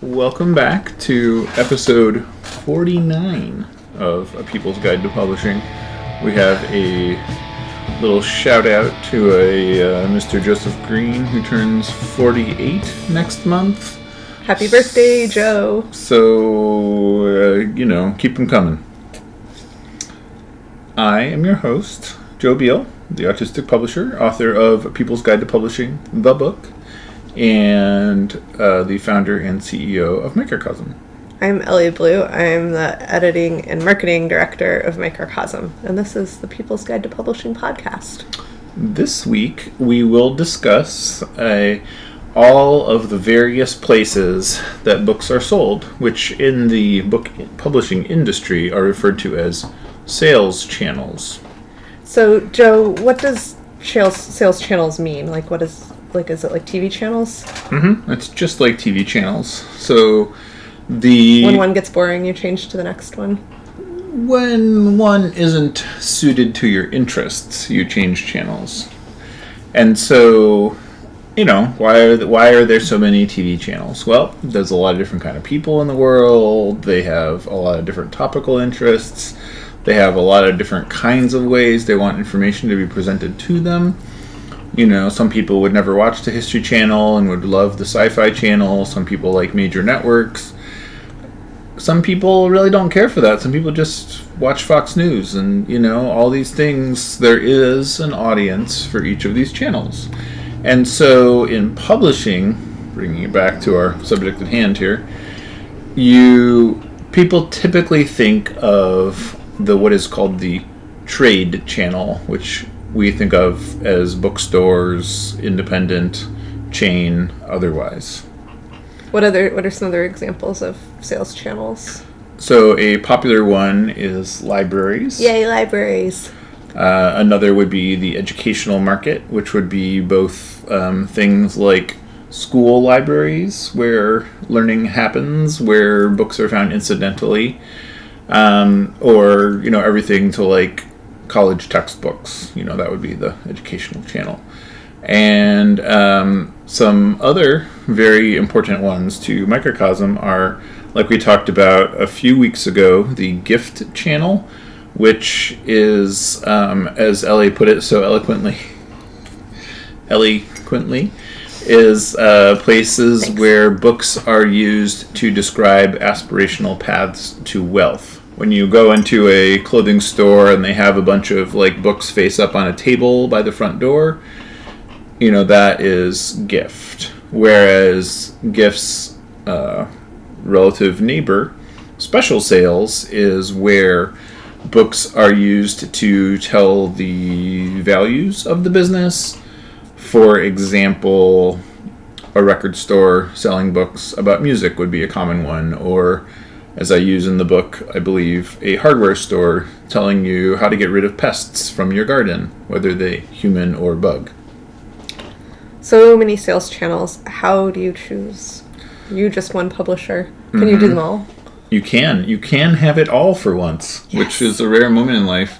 Welcome back to episode 49 of A People's Guide to Publishing. We have a little shout out to a Mr. Joseph Green who turns 48 next month. Happy birthday, Joe. So, keep them coming. I am your host, Joe Beal, the autistic publisher, author of A People's Guide to Publishing, the book, and the founder and CEO of Microcosm. I'm Ellie Blue. I'm the editing and marketing director of Microcosm, and this is the People's Guide to Publishing podcast. This week, we will discuss all of the various places that books are sold, which in the book publishing industry are referred to as sales channels. So, Joe, what does sales channels mean? Is it like TV channels? Mm-hmm. It's just like TV channels. So when one gets boring, you change to the next one? When one isn't suited to your interests, you change channels. And so, why are there so many TV channels? Well, there's a lot of different kind of people in the world. They have a lot of different topical interests. They have a lot of different kinds of ways they want information to be presented to them. Some people would never watch the History Channel and would love the Sci-Fi Channel. Some people like major networks. Some people really don't care for that. Some people just watch Fox News. And, all these things, there is an audience for each of these channels. And so in publishing, bringing it back to our subject at hand here, people typically think of what is called the trade channel, which we think of as bookstores, independent, chain, otherwise. What are some other examples of sales channels? So a popular one is libraries. Yay, libraries. Another would be the educational market, which would be both things like school libraries, where learning happens, where books are found incidentally, or everything to like college textbooks. That would be the educational channel. And some other very important ones to Microcosm are, like we talked about a few weeks ago, the gift channel, which is, as Ellie put it so eloquently, is places Thanks. Where books are used to describe aspirational paths to wealth. When you go into a clothing store and they have a bunch of books face up on a table by the front door, that is gift. Whereas gift's relative neighbor, special sales, is where books are used to tell the values of the business. For example, a record store selling books about music would be a common one, or, as I use in the book, I believe, a hardware store telling you how to get rid of pests from your garden, whether they human or bug. So many sales channels. How do you choose? You're just one publisher. Can you do them all? You can. You can have it all for once, Yes. Which is a rare moment in life.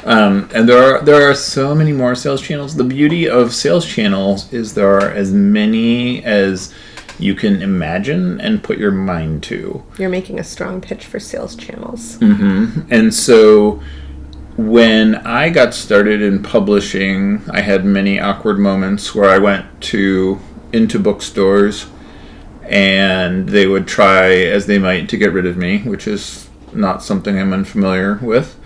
And there are so many more sales channels. The beauty of sales channels is there are as many as you can imagine and put your mind to. You're making a strong pitch for sales channels. Mm-hmm. And so when I got started in publishing, I had many awkward moments where I went into bookstores and they would try as they might to get rid of me, which is not something I'm unfamiliar with.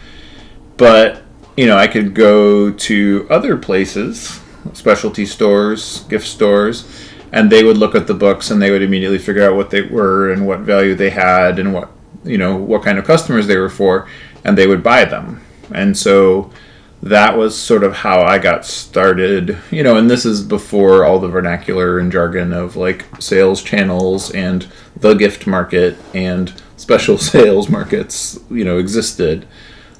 But, I could go to other places, specialty stores, gift stores, and they would look at the books and they would immediately figure out what they were and what value they had and what kind of customers they were for, and they would buy them. And so that was sort of how I got started, and this is before all the vernacular and jargon of sales channels and the gift market and special sales markets, existed.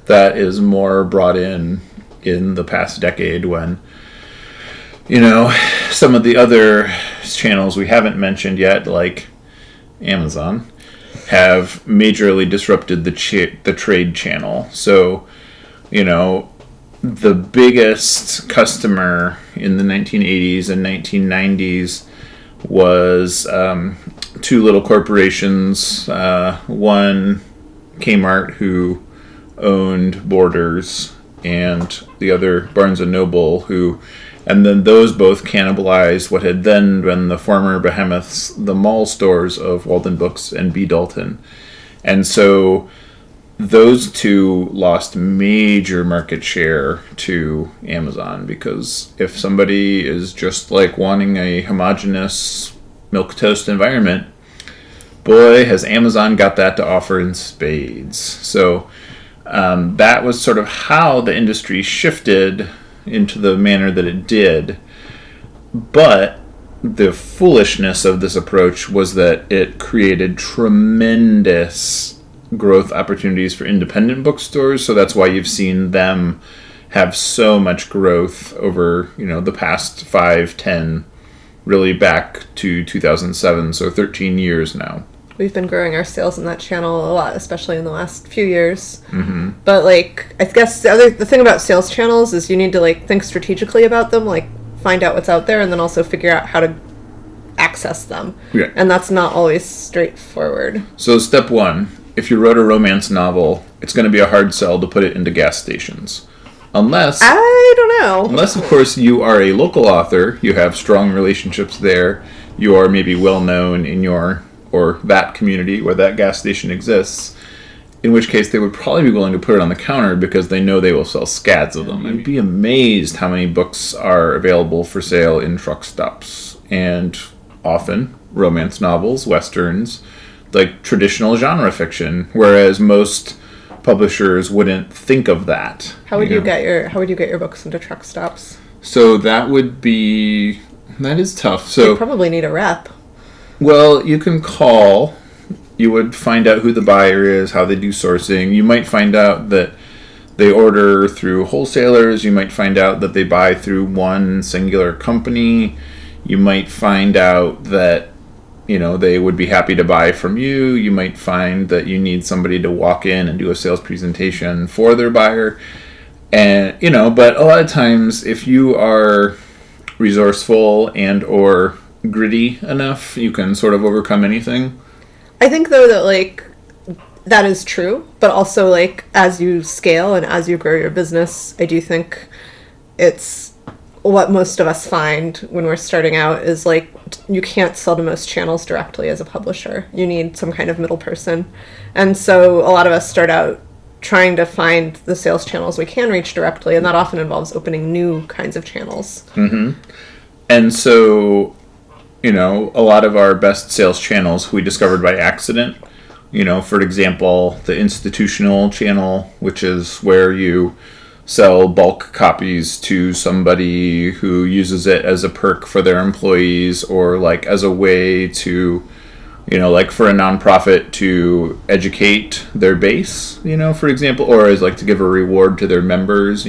That is more brought in the past decade when, some of the other channels we haven't mentioned yet, like Amazon, have majorly disrupted the trade channel. So, the biggest customer in the 1980s and 1990s was two little corporations, one Kmart, who owned Borders, and the other Barnes & Noble, and then those both cannibalized what had then been the former behemoths, the mall stores of Walden Books and B. Dalton. And so those two lost major market share to Amazon, because if somebody is just like wanting a homogeneous milquetoast environment, boy, has Amazon got that to offer in spades. So that was sort of how the industry shifted into the manner that it did. But the foolishness of this approach was that it created tremendous growth opportunities for independent bookstores. So that's why you've seen them have so much growth over, the past 5, 10, really back to 2007, so 13 years now. We've been growing our sales in that channel a lot, especially in the last few years. Mm-hmm. But I guess the thing about sales channels is you need to think strategically about them, find out what's out there, and then also figure out how to access them. Yeah. And that's not always straightforward. So step one, if you wrote a romance novel, it's going to be a hard sell to put it into gas stations. Unless, I don't know. Unless, of course, you are a local author, you have strong relationships there, you are maybe well known in your or that community where that gas station exists, in which case they would probably be willing to put it on the counter because they know they will sell scads of them. You'd be amazed how many books are available for sale in truck stops, and often romance novels, westerns, traditional genre fiction, whereas most publishers wouldn't think of that. How would you get your books into truck stops? So that is tough. So you probably need a rep. Well, you can call. You would find out who the buyer is, how they do sourcing. You might find out that they order through wholesalers. You might find out that they buy through one singular company. You might find out that they would be happy to buy from you. You might find that you need somebody to walk in and do a sales presentation for their buyer. And, but a lot of times if you are resourceful and or gritty enough, you can sort of overcome anything. I think, though, that, that is true. But also, as you scale and as you grow your business, I do think it's what most of us find when we're starting out is you can't sell to most channels directly as a publisher. You need some kind of middle person. And so a lot of us start out trying to find the sales channels we can reach directly, and that often involves opening new kinds of channels. Mm-hmm. And so, a lot of our best sales channels we discovered by accident. For example, the institutional channel, which is where you sell bulk copies to somebody who uses it as a perk for their employees, or as a way to, for a nonprofit to educate their base, for example, or as to give a reward to their members.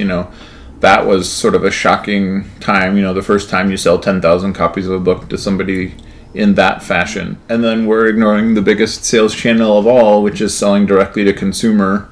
That was sort of a shocking time, the first time you sell 10,000 copies of a book to somebody in that fashion. And then we're ignoring the biggest sales channel of all, which is selling directly to consumer,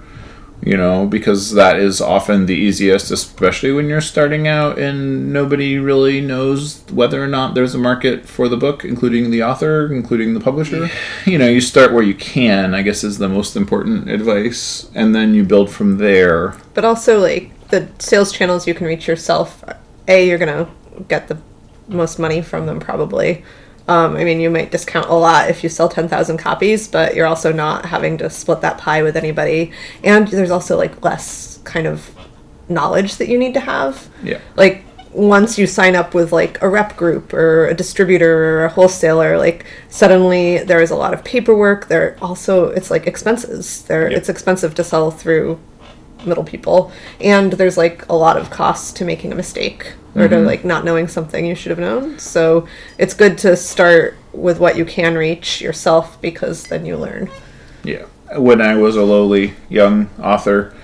because that is often the easiest, especially when you're starting out and nobody really knows whether or not there's a market for the book, including the author, including the publisher. You start where you can, I guess, is the most important advice, and then you build from there. But also, the sales channels you can reach yourself, you're going to get the most money from them, probably. You might discount a lot if you sell 10,000 copies, but you're also not having to split that pie with anybody. And there's also, less kind of knowledge that you need to have. Yeah. Once you sign up with, a rep group or a distributor or a wholesaler, suddenly there is a lot of paperwork. It's, expenses. Yep. It's expensive to sell through middle people, and there's a lot of costs to making a mistake or to not knowing something you should have known. So it's good to start with what you can reach yourself, because then you learn. Yeah. When I was a lowly young author,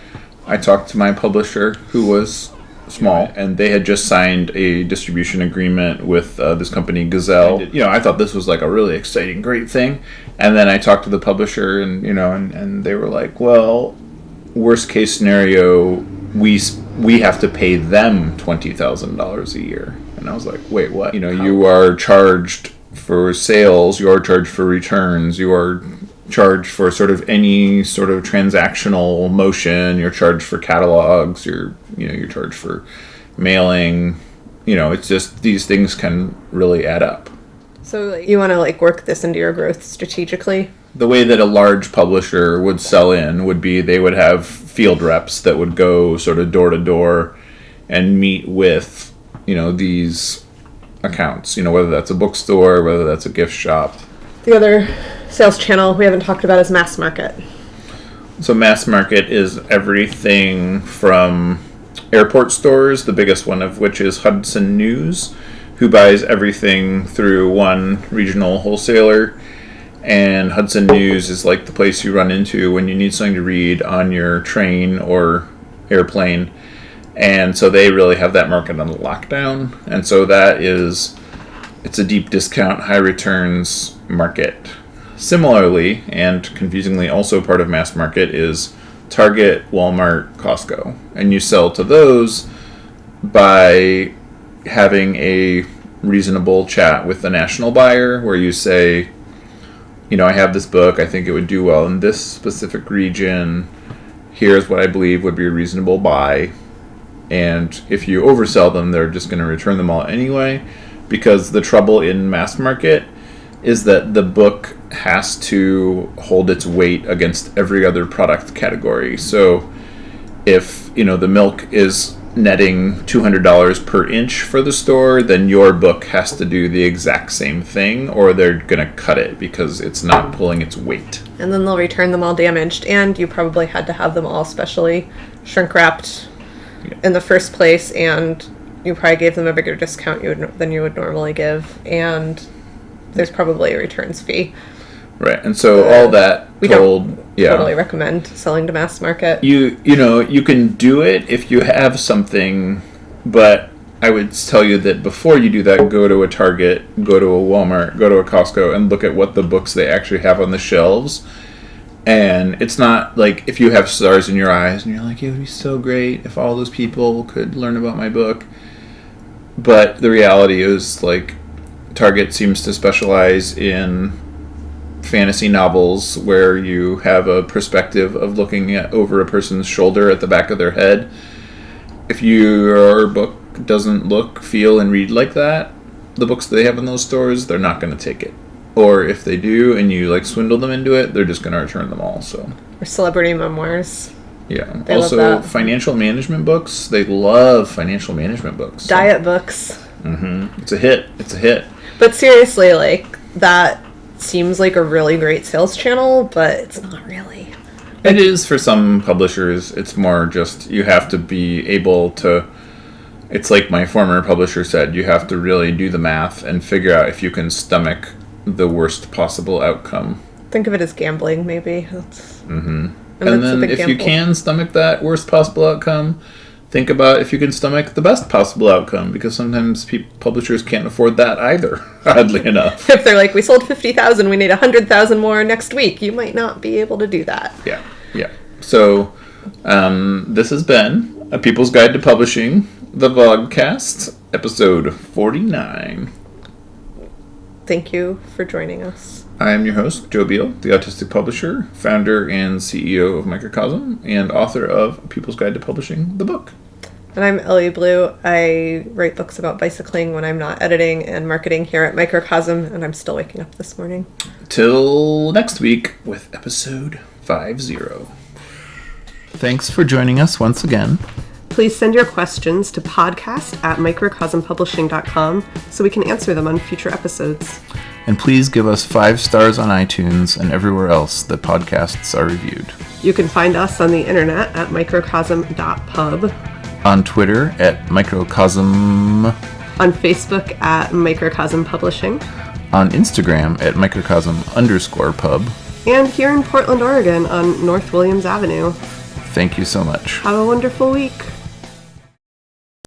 I talked to my publisher, who was small, and they had just signed a distribution agreement with this company, Gazelle. I thought this was a really exciting, great thing. And then I talked to the publisher, and and they were like, well, worst case scenario, we have to pay them $20,000 a year. And I was like, wait, what? You are charged for sales, you are charged for returns, you are charged for sort of any sort of transactional motion, you're charged for catalogs, you're charged for mailing. It's just these things can really add up. So you want to work this into your growth strategically? The way that a large publisher would sell in would be they would have field reps that would go sort of door to door and meet with, these accounts, whether that's a bookstore, whether that's a gift shop. The other sales channel we haven't talked about is mass market. So mass market is everything from airport stores, the biggest one of which is Hudson News, who buys everything through one regional wholesaler. And Hudson News is like the place you run into when you need something to read on your train or airplane. And so they really have that market on lockdown. And so it's a deep discount, high returns market. Similarly, and confusingly also part of mass market, is Target, Walmart, Costco. And you sell to those by having a reasonable chat with the national buyer where you say, I have this book, I think it would do well in this specific region. Here's what I believe would be a reasonable buy. And if you oversell them, they're just going to return them all anyway, because the trouble in mass market is that the book has to hold its weight against every other product category. So if, the milk is netting $200 per inch for the store, then your book has to do the exact same thing, or they're going to cut it because it's not pulling its weight. And then they'll return them all damaged, and you probably had to have them all specially shrink wrapped in the first place, and you probably gave them a bigger discount than you would normally give, and there's probably a returns fee. Right, and so all that we don't totally recommend selling to mass market. You can do it if you have something, but I would tell you that before you do that, go to a Target, go to a Walmart, go to a Costco, and look at what the books they actually have on the shelves. And it's not like if you have stars in your eyes and you're like, it would be so great if all those people could learn about my book. But the reality is, Target seems to specialize in fantasy novels where you have a perspective of looking over a person's shoulder at the back of their head. If your book doesn't look, feel, and read like that, the books they have in those stores, they're not going to take it. Or if they do and you swindle them into it, they're just going to return them all. So, or celebrity memoirs. Yeah. They also financial management books. They love financial management books. Diet books. Mm-hmm. It's a hit. But seriously, that seems like a really great sales channel, but it's not really. It is for some publishers. It's more just you have to be able to. It's like my former publisher said, you have to really do the math and figure out if you can stomach the worst possible outcome. Think of it as gambling, maybe. Mm-hmm. And then if you can stomach that worst possible outcome, think about if you can stomach the best possible outcome, because sometimes publishers can't afford that either, oddly enough. If they're we sold 50,000, we need 100,000 more next week, you might not be able to do that. Yeah. So this has been A People's Guide to Publishing, the Vlogcast, episode 49. Thank you for joining us. I am your host, Joe Beal, the autistic publisher, founder and CEO of Microcosm, and author of A People's Guide to Publishing, the book. And I'm Ellie Blue. I write books about bicycling when I'm not editing and marketing here at Microcosm, and I'm still waking up this morning. Till next week with episode 50. Thanks for joining us once again. Please send your questions to podcast@microcosmpublishing.com so we can answer them on future episodes. And please give us 5 stars on iTunes and everywhere else that podcasts are reviewed. You can find us on the internet at microcosm.pub. On Twitter at Microcosm. On Facebook at Microcosm Publishing. On Instagram at Microcosm_pub. And here in Portland, Oregon on North Williams Avenue. Thank you so much. Have a wonderful week.